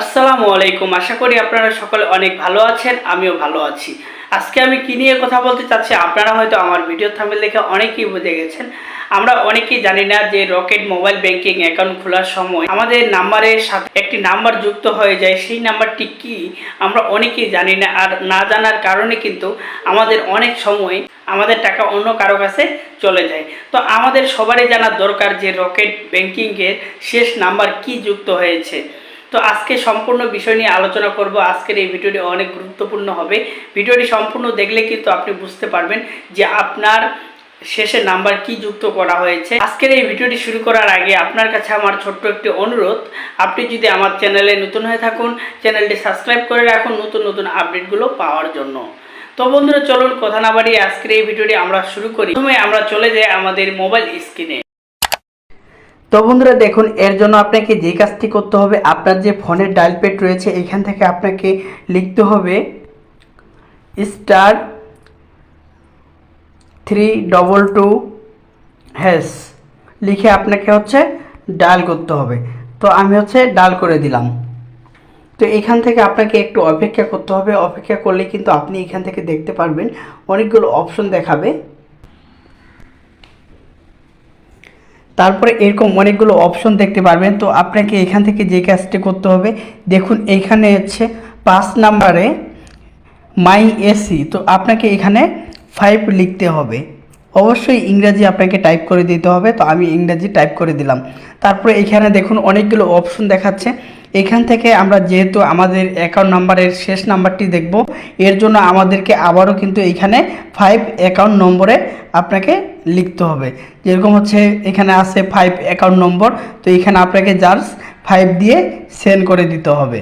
আসসালামু আলাইকুম। আশা করি আপনারা সকলে অনেক ভালো আছেন, আমিও ভালো আছি। আজকে আমি কি নিয়ে কথা বলতে চাচ্ছি আপনারা হয়তো আমার ভিডিও থাম্বনেল দেখে অনেকেই বুঝে গেছেন। আমরা অনেকেই জানি না যে রকেট মোবাইল ব্যাংকিং অ্যাকাউন্ট খোলার সময় আমাদের নাম্বারের সাথে একটি নাম্বার যুক্ত হয়ে যায়। সেই নাম্বারটি কি আমরা অনেকেই জানি না, আর না জানার কারণে কিন্তু আমাদের অনেক সময় আমাদের টাকা অন্য কারো কাছে চলে যায়। তো আমাদের সবারই জানার দরকার যে রকেট ব্যাংকিংয়ের শেষ নাম্বার কি যুক্ত হয়েছে। তো আজকে সম্পূর্ণ বিষয় নিয়ে আলোচনা করব। আজকের এই ভিডিওটি অনেক গুরুত্বপূর্ণ হবে। ভিডিওটি সম্পূর্ণ দেখলে কিন্তু আপনি বুঝতে পারবেন যে আপনার শেষে নাম্বার কি যুক্ত করা হয়েছে। আজকের এই ভিডিওটি শুরু করার আগে আপনার কাছে আমার ছোট্ট একটি অনুরোধ, আপনি যদি আমার চ্যানেলে নতুন হয়ে থাকুন চ্যানেলটি সাবস্ক্রাইব করে রাখুন নতুন নতুন আপডেটগুলো পাওয়ার জন্য। তো বন্ধুরা, চলুন কথা না বাড়িয়ে আজকের এই ভিডিওটি আমরা শুরু করি। প্রথমে আমরা চলে যাই আমাদের মোবাইল স্ক্রিনে। তো বন্ধুরা দেখুন, এর জন্য আপনাকে যে কাজটি করতে হবে, আপনার যে ফোনের ডায়াল প্যাড রয়েছে এখান থেকে আপনাকে লিখতে হবে *322# লিখে আপনাকে ডায়াল করতে হবে। তো আমি ডায়াল করে দিলাম। তো এখান থেকে আপনাকে একটু অপেক্ষা করতে হবে। অপেক্ষা করলে কিন্তু আপনি এখান থেকে দেখতে পারবেন অনেকগুলো অপশন দেখাবে। তারপরে এরকম অনেকগুলো অপশন দেখতে পারবেন। তো আপনাকে এখান থেকে যে কাজটি করতে হবে, দেখুন এইখানে 5 নাম্বারে মাই এসি। তো আপনাকে এখানে 5 লিখতে হবে। অবশ্যই ইংরাজি আপনাকে টাইপ করে দিতে হবে। তো আমি ইংরাজি টাইপ করে দিলাম। তারপরে এখানে দেখুন অনেকগুলো অপশন দেখাচ্ছে। এখান থেকে আমরা যেহেতু আমাদের অ্যাকাউন্ট নাম্বারের শেষ নাম্বারটি দেখব, এর জন্য আমাদেরকে আবারও কিন্তু এখানে 5 অ্যাকাউন্ট নম্বরে আপনাকে লিখতে হবে। যেরকম এখানে আছে 5 অ্যাকাউন্ট নম্বর। তো এখানে আপনাকে জাস্ট 5 দিয়ে সেন্ড করে দিতে হবে।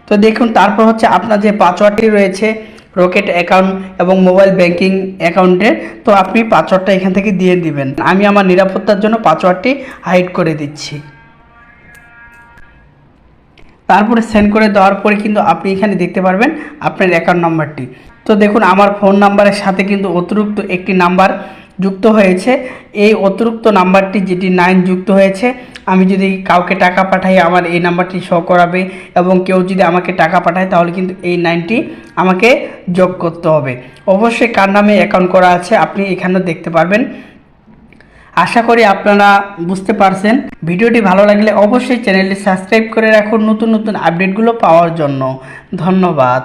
তো দেখুন তারপর আপনার যে পাসওয়ার্ডটি রয়েছে রকেট অ্যাকাউন্ট এবং মোবাইল ব্যাংকিং অ্যাকাউন্টের, তো আপনি পাসওয়ার্ডটা এখান থেকে দিয়ে দিবেন। আমি আমার নিরাপত্তার জন্য পাসওয়ার্ডটি হাইড করে দিচ্ছি। তারপরে সেন্ড করে দেওয়ার পরে কিন্তু আপনি এখানে দেখতে পারবেন আপনার অ্যাকাউন্ট নাম্বারটি। তো দেখুন আমার ফোন নাম্বারের সাথে কিন্তু অতিরিক্ত একটি নাম্বার যুক্ত হয়েছে। এই অতিরিক্ত নাম্বারটি যেটি 9 যুক্ত হয়েছে, আমি যদি কাউকে টাকা পাঠাই আমার এই নাম্বারটি শো করাবে, এবং কেউ যদি আমাকে টাকা পাঠায় তাহলে কিন্তু এই 9টি আমাকে যোগ করতে হবে। অবশ্যই কার নামে অ্যাকাউন্ট করা আছে আপনি এখানে দেখতে পারবেন। আশা করি আপনারা বুঝতে পারছেন। ভিডিওটি ভালো লাগলে অবশ্যই চ্যানেলটি সাবস্ক্রাইব করে রাখুন নতুন নতুন আপডেটগুলো পাওয়ার জন্য। ধন্যবাদ।